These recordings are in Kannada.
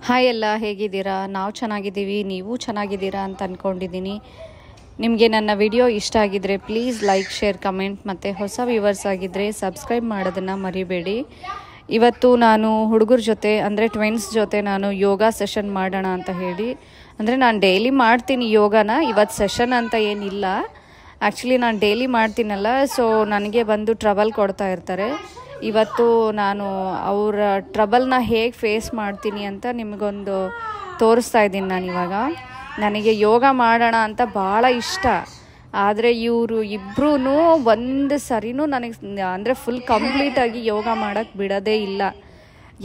ಹಾಯ್ ಎಲ್ಲ ಹೇಗಿದ್ದೀರಾ? ನಾವು ಚೆನ್ನಾಗಿದ್ದೀವಿ, ನೀವು ಚೆನ್ನಾಗಿದ್ದೀರಾ ಅಂತ ಅಂದ್ಕೊಂಡಿದ್ದೀನಿ. ನಿಮಗೆ ನನ್ನ ವಿಡಿಯೋ ಇಷ್ಟ ಆಗಿದ್ದರೆ ಪ್ಲೀಸ್ ಲೈಕ್, ಶೇರ್, ಕಮೆಂಟ್ ಮತ್ತು ಹೊಸ ವ್ಯೂವರ್ಸ್ ಆಗಿದ್ದರೆ ಸಬ್ಸ್ಕ್ರೈಬ್ ಮಾಡೋದನ್ನು ಮರಿಬೇಡಿ. ಇವತ್ತು ನಾನು ಹುಡುಗರ ಜೊತೆ ಅಂದರೆ ಟ್ವಿನ್ಸ್ ಜೊತೆ ನಾನು ಯೋಗ ಸೆಷನ್ ಮಾಡೋಣ ಅಂತ ಹೇಳಿ, ಅಂದರೆ ನಾನು ಡೈಲಿ ಮಾಡ್ತೀನಿ ಯೋಗನ, ಇವತ್ತು ಸೆಷನ್ ಅಂತ ಏನಿಲ್ಲ. ಆ್ಯಕ್ಚುಲಿ ನಾನು ಡೈಲಿ ಮಾಡ್ತೀನಲ್ಲ, ಸೊ ನನಗೆ ಬಂದು ಟ್ರಬಲ್ ಕೊಡ್ತಾ ಇರ್ತಾರೆ. ಇವತ್ತು ನಾನು ಅವರ ಟ್ರಬಲ್ನ ಹೇಗೆ ಫೇಸ್ ಮಾಡ್ತೀನಿ ಅಂತ ನಿಮಗೊಂದು ತೋರಿಸ್ತಾ ಇದ್ದೀನಿ. ನಾನಿವಾಗ ನನಗೆ ಯೋಗ ಮಾಡೋಣ ಅಂತ ಭಾಳ ಇಷ್ಟ, ಆದರೆ ಇವರು ಇಬ್ಬರೂ ಒಂದು ಸರಿನೂ ನನಗೆ ಅಂದರೆ ಫುಲ್ ಕಂಪ್ಲೀಟಾಗಿ ಯೋಗ ಮಾಡೋಕ್ಕೆ ಬಿಡೋದೇ ಇಲ್ಲ.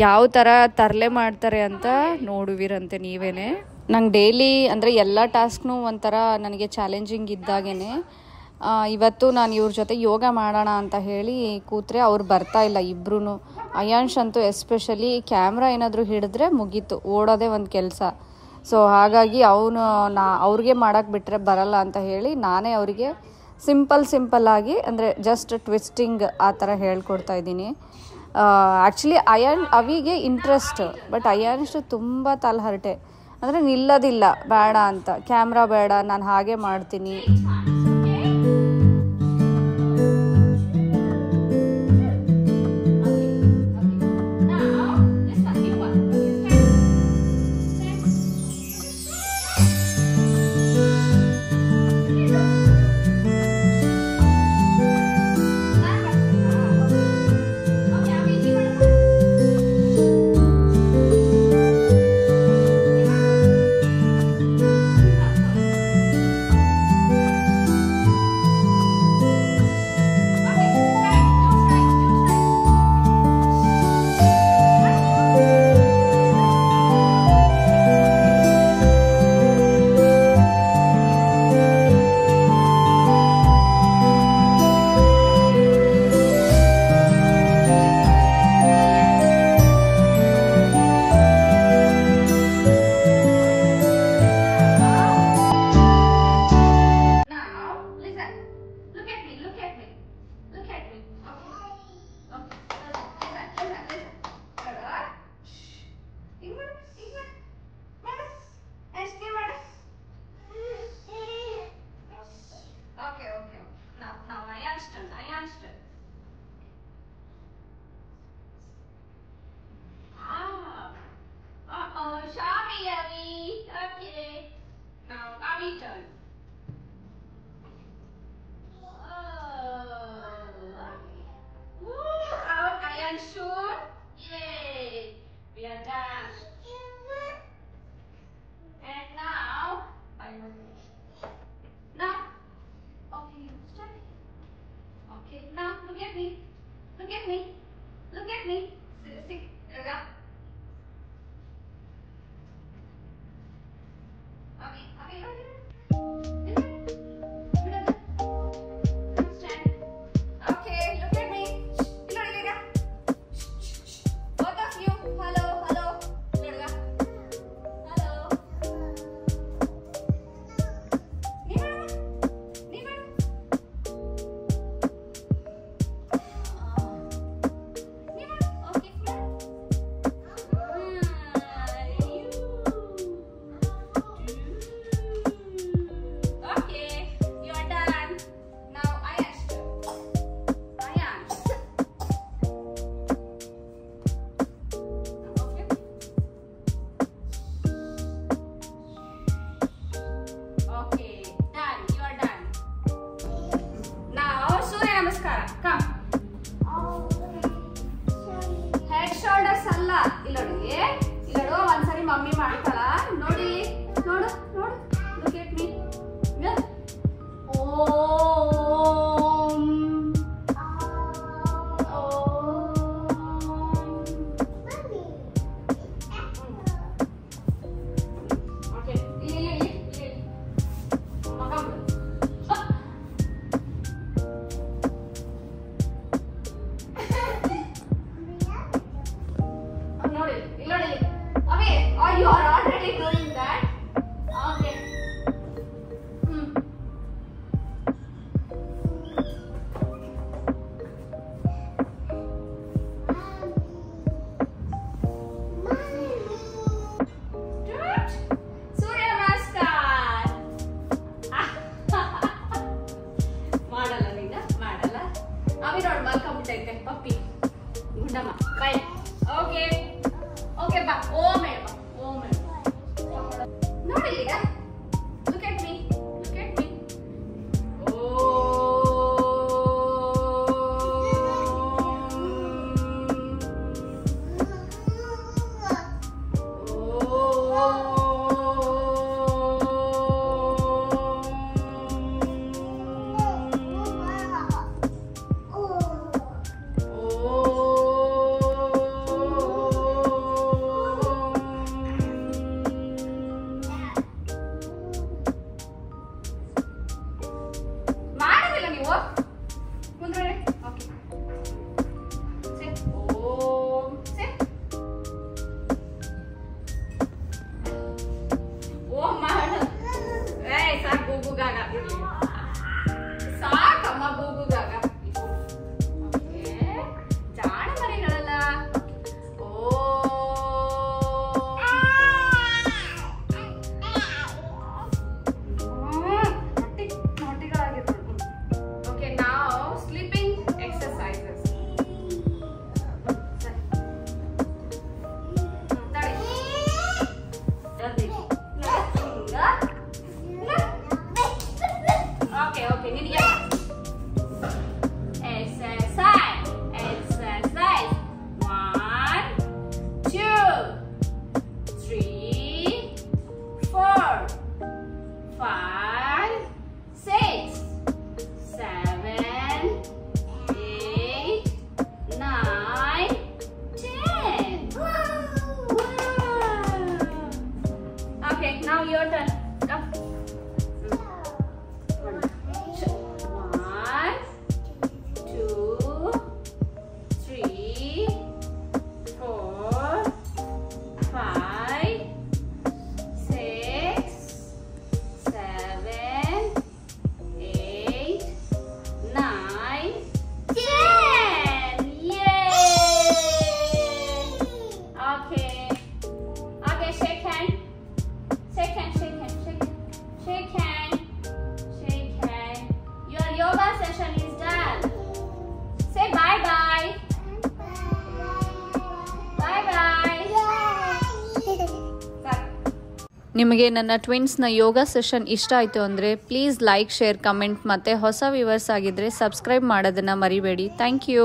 ಯಾವ ಥರ ತರಲೆ ಮಾಡ್ತಾರೆ ಅಂತ ನೋಡುವಿರಂತೆ ನೀವೇ. ನಂಗೆ ಡೈಲಿ ಅಂದರೆ ಎಲ್ಲ ಟಾಸ್ಕ್ನೂ ಒಂಥರ ನನಗೆ ಚಾಲೆಂಜಿಂಗ್ ಇದ್ದಾಗೇ. ಇವತ್ತು ನಾನು ಇವ್ರ ಜೊತೆ ಯೋಗ ಮಾಡೋಣ ಅಂತ ಹೇಳಿ ಕೂತ್ರೆ ಅವ್ರು ಬರ್ತಾ ಇಲ್ಲ ಇಬ್ಬರೂ. ಅಯಾನ್ಶ್ ಅಂತೂ ಎಸ್ಪೆಷಲಿ ಕ್ಯಾಮ್ರಾ ಏನಾದರೂ ಹಿಡಿದ್ರೆ ಮುಗೀತು, ಓಡೋದೇ ಒಂದು ಕೆಲಸ. ಸೊ ಹಾಗಾಗಿ ಅವ್ರಿಗೆ ಮಾಡೋಕ್ಕೆ ಬಿಟ್ಟರೆ ಬರಲ್ಲ ಅಂತ ಹೇಳಿ ನಾನೇ ಅವರಿಗೆ ಸಿಂಪಲ್ಲಾಗಿ ಅಂದರೆ ಜಸ್ಟ್ ಟ್ವಿಸ್ಟಿಂಗ್ ಆ ಥರ ಹೇಳ್ಕೊಡ್ತಾ ಇದ್ದೀನಿ. ಆ್ಯಕ್ಚುಲಿ ಅವಿಗೆ ಇಂಟ್ರೆಸ್ಟ್, ಬಟ್ ಅಯಾನ್ಶ್ ತುಂಬ ತಲೆಹರಟೆ, ಅಂದರೆ ನಿಲ್ಲೋದಿಲ್ಲ, ಬೇಡ ಅಂತ, ಕ್ಯಾಮ್ರಾ ಬೇಡ, ನಾನು ಹಾಗೆ ಮಾಡ್ತೀನಿ. ಒಂದ್ಸರಿ ಮಮ್ಮಿ ಮಾಡ್ತಾಳ ನೋಡಿ, ನೋಡು ನೋಡು, look at me. You are already doing that. Okay. your turn. Come. 1, 2, 3, 4, 5, 6, 7, 8, 9, 10. Yay! Okay. Okay, shake hand. Shake hand, shake hand, shake hand. Shake hand. Shake hand. Your yoga session is done. Say bye bye. Bye bye. ನಿಮಗೆ ನನ್ನ ಟ್ವಿನ್ಸ್ನ ಯೋಗ ಸೆಷನ್ ಇಷ್ಟ ಆಯಿತು ಅಂದರೆ ಪ್ಲೀಸ್ ಲೈಕ್ ಶೇರ್ ಕಮೆಂಟ್ ಮತ್ತು ಹೊಸ ವ್ಯೂವರ್ಸ್ ಆಗಿದ್ದರೆ ಸಬ್ಸ್ಕ್ರೈಬ್ ಮಾಡೋದನ್ನು ಮರಿಬೇಡಿ. Thank you.